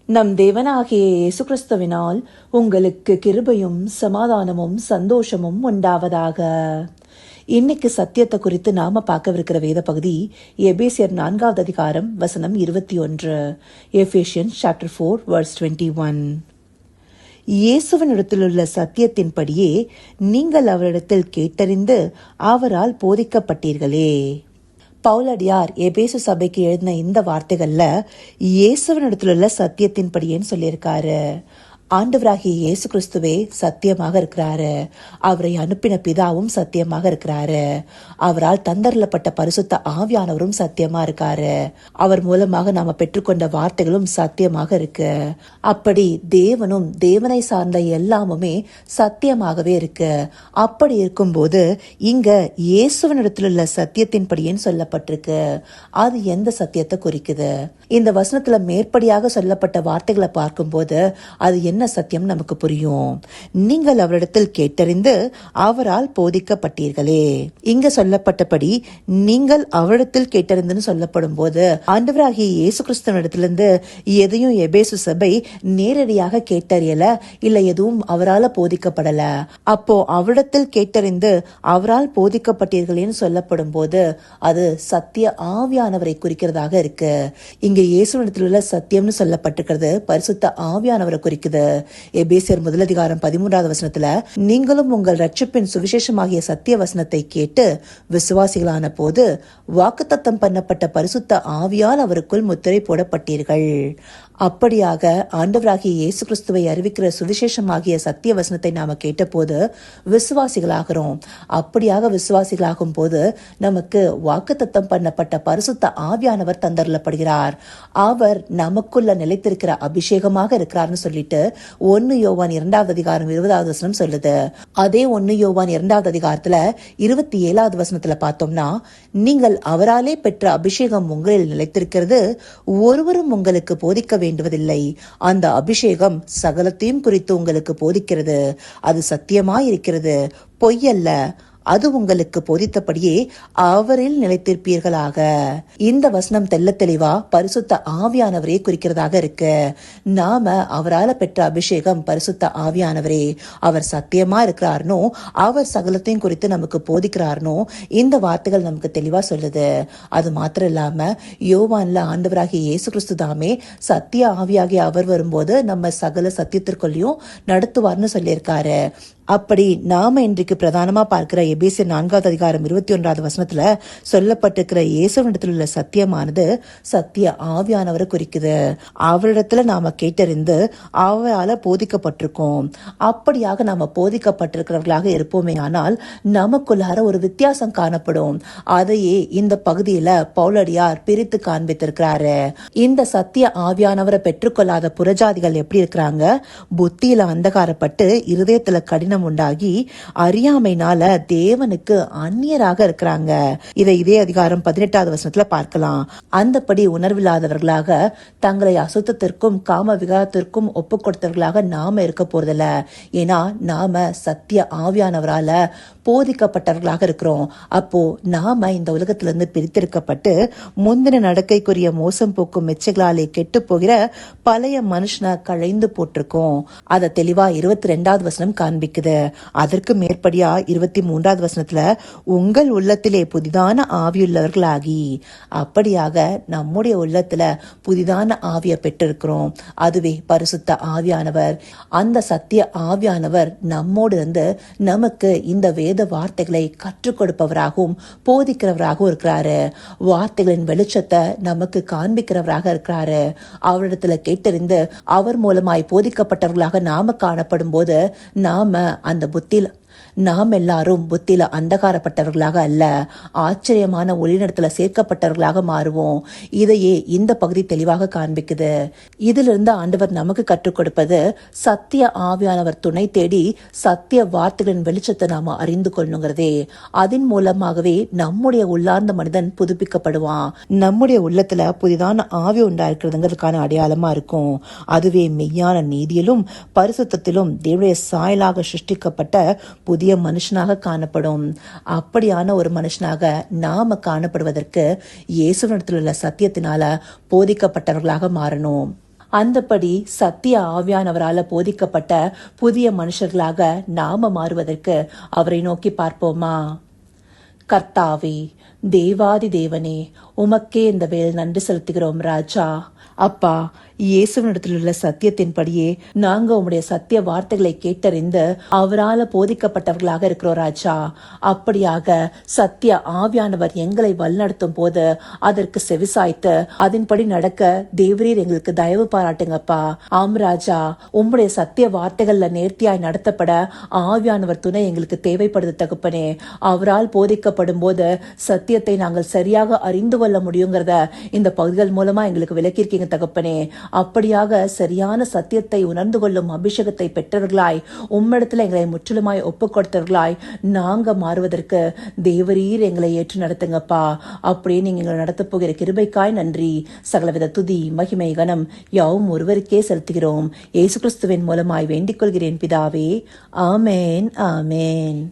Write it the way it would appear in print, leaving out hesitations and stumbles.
நம் தேவனாகிய இயேசு கிறிஸ்துவினால் உங்களுக்கு கிருபையும் சமாதானமும் சந்தோஷமும் உண்டாவதாக. இன்னைக்கு சத்தியத்தை குறித்து நாம பார்க்கவிருக்கிற வேத பகுதி எபேசியர் 4வது அதிகாரம் வசனம் 21. Ephesians chapter 4 verse 21. இயேசுவினிடத்திலுள்ள சத்தியத்தின்படியே நீங்கள் அவரிடத்தில் கேட்டறிந்து அவரால் போதிக்கப்பட்டீர்களே. பவுலடியார் எபேசு சபைக்கு எழுதின இந்த வார்த்தைகள்ல இயேசுவினிடத்திலுள்ள சத்தியத்தின்படியேன்னு சொல்லியிருக்காரு. ஆண்டவராகிய இயேசு கிறிஸ்துவே சத்தியமாக இருக்கிறாரு. அவரை அனுப்பின பிதாவும் சத்தியமாக இருக்கிறாரு. அவரால் தந்தரப்பட்ட பரிசுத்த ஆவியானவரும் சத்தியமா இருக்காரு. அவர் மூலமாக நாம பெற்றுக்கொண்ட வார்த்தைகளும் சத்தியமாக இருக்கு. அப்படி தேவனும் தேவனை சார்ந்த எல்லாமுமே சத்தியமாகவே இருக்கு. அப்படி இருக்கும்போது இங்க இயேசுவினிடத்தில் உள்ள சத்தியத்தின்படின்னு சொல்லப்பட்டிருக்கு. அது எந்த சத்தியத்தை குறிக்குது? இந்த வசனத்துல மேற்படியாக சொல்லப்பட்ட வார்த்தைகளை பார்க்கும்போது அது என்ன சத்தியம் நமக்கு புரியும். நீங்கள் அவரிடத்தில் கேட்டறிந்து அவரால் போதிக்கப்பட்டீர்களே. இங்க சொல்லப்பட்டபடி நீங்கள் அவரிடத்தில் கேட்டறிந்துன்னு சொல்லப்படும் போது ஆண்டவராகிய இயேசு கிறிஸ்துவிடத்திலிருந்து எதையும் எபேசு சபை நேரடியாக கேட்டறியல, இல்ல எதுவும் அவரால் போதிக்கப்படல. அப்போ அவரிடத்தில் கேட்டறிந்து அவரால் போதிக்கப்பட்டீர்களேன்னு சொல்லப்படும் போது அது சத்திய ஆவியானவரை குறிக்கிறதாக இருக்கு. இங்க இயேசுவிடத்தில் உள்ள சத்தியம்னு சொல்லப்பட்டிருக்கிறது பரிசுத்த ஆவியானவரை குறிக்குது. எபேசியர் 1:13 வசனத்துல நீங்களும் உங்கள் ரட்சிப்பின் சுவிசேஷமாகிய சத்திய வசனத்தை கேட்டு விசுவாசிகளான போது வாக்குத்தத்தம் பண்ணப்பட்ட பரிசுத்த ஆவியால் அவருக்குள் முத்திரை போடப்பட்டீர்கள். அப்படியாக ஆண்டவராகிய இயேசு கிறிஸ்துவை அறிவிக்கிற சுவிசேஷமாகிய சத்திய வசனத்தை நாம கேட்ட போது விசுவாசிகளாகிறோம். அப்படியாக விசுவாசிகளாகும் போது நமக்கு வாக்குத்தத்தம் பண்ணப்பட்ட பரிசுத்த ஆவியானவர் தந்தரப்படுகிறார். அவர் நமக்குள்ள நிலைத்திருக்கிற அபிஷேகமாக இருக்கிறார்னு சொல்லிட்டு 1 யோவான் 2வது அதிகாரம் 20வது வசனம் சொல்லுது. அதே 1 யோவான் 2வது அதிகாரத்துல 27வது வசனத்துல பார்த்தோம்னா, நீங்கள் அவராலே பெற்ற அபிஷேகம் உங்களில் நிலைத்திருக்கிறது, ஒருவரும் உங்களுக்கு போதிக்க வேண்டுவதில்லை. அந்த அபிஷேகம் சகலத்தையும் குறித்து உங்களுக்கு போதிக்கிறது. அது சத்தியமாயிருக்கிறது, பொய்யல்ல. அது உங்களுக்கு போதித்தபடியே அவரில் நிலைத்திருப்பீர்களாக. இந்த வசனம் தெல்ல தெளிவா பரிசுத்த ஆவியானவரே குறிக்கிறதாக இருக்கு. நாம அவரால் பெற்ற அபிஷேகம் பரிசுத்த ஆவியானவரே. அவர் சத்தியமா இருக்கிறார்னோ, அவர் சகலத்தையும் குறித்து நமக்கு போதிக்கிறார்னோ இந்த வார்த்தைகள் நமக்கு தெளிவா சொல்லுது. அது மாத்திரம் இல்லாம யோவான்ல ஆண்டவராகிய இயேசு கிறிஸ்து தாமே சத்திய ஆவியாகிய அவர் வரும்போது நம்ம சகல சத்தியத்திற்குள்ளயும் நடத்துவார்னு சொல்லியிருக்காரு. அப்படி நாம இன்றைக்கு பிரதானமா பார்க்கிற எபேசியர் 4வது அதிகாரம் 21வது வசனத்துல சொல்லப்பட்டிருக்கிற இயேசுவிடத்தில் உள்ள சத்தியமானது சத்திய ஆவியானவரை குறிக்குது. அவரிடத்துல நாம கேட்டறிந்து அவரால போதிக்கப்பட்டிருக்கோம். அப்படியாக நாம போதிக்கப்பட்டிருக்கிறவர்களாக இருப்போமே ஆனால் நமக்குள்ளார ஒரு வித்தியாசம் காணப்படும். அதையே இந்த பகுதியில பவுலடியார் பிரித்து காண்பித்திருக்கிறாரு. இந்த சத்திய ஆவியானவரை பெற்றுக்கொள்ளாத புறஜாதிகள் எப்படி இருக்கிறாங்க? புத்தியில அந்தகாரப்பட்டு இருதயத்துல கடின உண்டாகி அறியாமைனால தேவனுக்கு அந்நியராக இருக்கிறாங்க. இதை இதே அதிகாரம் 18வது வசனத்துல பார்க்கலாம். அந்தபடி உணர்வில்லாதவர்களாக தங்களை அசுத்தத்திற்கும் காம விகாரத்திற்கும் ஒப்பு கொடுத்தவர்களாக நாம இருக்க போறதில்ல. ஏன்னா நாம சத்திய ஆவியானவரால போதிக்கப்பட்டவர்களாக இருக்கிறோம். அப்போ நாம இந்த உலகத்திலிருந்து பிரித்திருக்கப்பட்டு முந்தின நடக்கைக்குரிய மோசம் போக்கும் மெச்சைகளாலே கெட்டு போகிற பழைய மனுஷனை களைந்து போட்டிருக்கோம். அதை தெளிவா 22வது வசனம் காண்பிக்குது. அதற்கு மேற்படியா 23வது வசனத்துல உங்கள் உள்ளத்திலே புதிதான ஆவியுள்ளவர்களாகி, அப்படியாக நம்முடைய உள்ளத்துல புதிதான ஆவியை பெற்றிருக்கிறோம். அதுவே பரிசுத்த ஆவியானவர். அந்த சத்திய ஆவியானவர் நம்மோடு இருந்து நமக்கு இந்த வேத வார்த்தைகளை கற்றுக் கொடுப்பவராகவும் போதிக்கிறவராகவும் இருக்கிறாரு. வார்த்தைகளின் வெளிச்சத்தை நமக்கு காண்பிக்கிறவராக இருக்கிறாரு. அவரிடத்துல கேட்டறிந்து அவர் மூலமாய் போதிக்கப்பட்டவர்களாக நாம காணப்படும் போது நாம அந்த புத்தியில நாம் எல்லாரும் புத்தியில அந்தகாரப்பட்டவர்களாக அல்ல, ஆச்சரியமான ஒளிநடத்துல சேர்க்கப்பட்டவர்களாக மாறுவோம். இதையே இந்த பகுதி தெளிவாக காண்பிக்குது. இதிலிருந்து ஆண்டவர் நமக்கு கற்றுக் கொடுப்பது சத்திய ஆவியானவர் துணை தேடி சத்திய வார்த்தைகளின் வெளிச்சத்தை நாம அறிந்து கொள்ளணுங்கிறதே. அதன் மூலமாகவே நம்முடைய உள்ளார்ந்த மனிதன் புதுப்பிக்கப்படுவான். நம்முடைய உள்ளத்துல புதிதான ஆவி உண்டாயிருக்கிறதுங்கிறதுக்கான அடையாளமா இருக்கும். அதுவே மெய்யான நீதியிலும் பரிசுத்தத்திலும் தேவனுடைய சாயலாக சிருஷ்டிக்கப்பட்ட புதிய மனுஷனாக காணப்படும். அப்படியான ஒரு மனுஷனாக நாம காணப்படுவதற்கு இயேசுவிடத்தில் உள்ள சத்தியத்தினால போதிக்கப்பட்டவர்களாக மாறணும். அந்தபடி சத்திய ஆவியானவரால போதிக்கப்பட்ட புதிய மனுஷர்களாக நாம மாறுவதற்கு அவரை நோக்கி பார்ப்போமா? கர்த்தாவே, தேவாதி தேவனே, உமக்கே இந்த வேல் நன்றி செலுத்துகிறோம் ராஜா. அப்பா, இயேசுவினிடத்தில் உள்ள சத்தியத்தின்படியே நாங்க உம்முடைய சத்திய வார்த்தைகளை கேட்டறிந்து அவரால் போதிக்கப்பட்டவர்களாக இருக்கிறோம் ராஜா. அப்படியாக சத்திய ஆவியானவர் எங்களை வழிநடத்தும் போது அதற்கு செவிசாய்த்து அதன்படி நடக்க தேவரீர் எங்களுக்கு தயவு பாராட்டுங்கப்பா. ஆம் ராஜா, உம்முடைய சத்திய வார்த்தைகள்ல நேர்த்தியாய் நடத்தப்பட ஆவியானவர் துணை எங்களுக்கு தேவைப்படுது தகப்பனே. அவரால் போதிக்கப்படும் போது சத்தியத்தை நாங்கள் சரியாக அறிந்து கொள்ள முடியுங்கிறத இந்த பகுதிகள் மூலமா எங்களுக்கு விளக்கியிருக்கீங்க தகப்பனே. அப்படியாக சரியான சத்தியத்தை உணர்ந்து கொள்ளும் அபிஷேகத்தை பெற்றவர்களாய் உம்மிடத்துல எங்களை முற்றிலுமாய் ஒப்புக் கொடுத்தவர்களாய் நாங்க மாறுவதற்கு தேவரீர் எங்களை ஏற்று நடத்துங்கப்பா. அப்படியே நீங்க எங்களை நடத்த போகிற கிருபைக்காய் நன்றி. சகலவித துதி மகிமை கனம் யாவும் ஒருவருக்கே செலுத்துகிறோம். இயேசு கிறிஸ்துவின் மூலமாய் வேண்டிக் கொள்கிறேன் பிதாவே. ஆமேன், ஆமேன்.